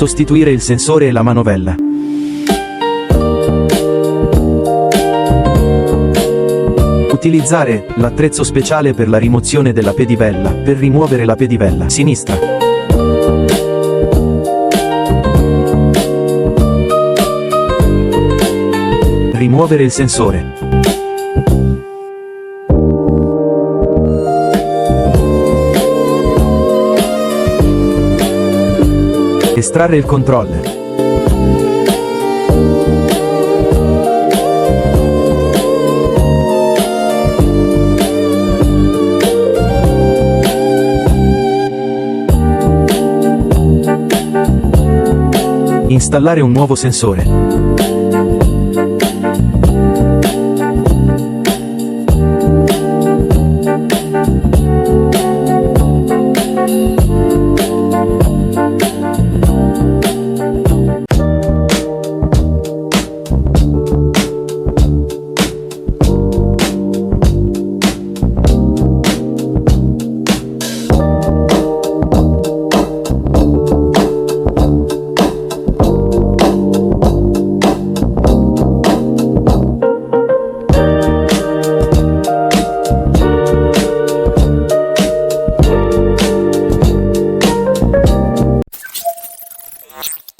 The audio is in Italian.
Sostituire il sensore e la manovella. Utilizzare l'attrezzo speciale per la rimozione della pedivella, per rimuovere la pedivella sinistra. Rimuovere il sensore. Estrarre il controller. Installare un nuovo sensore.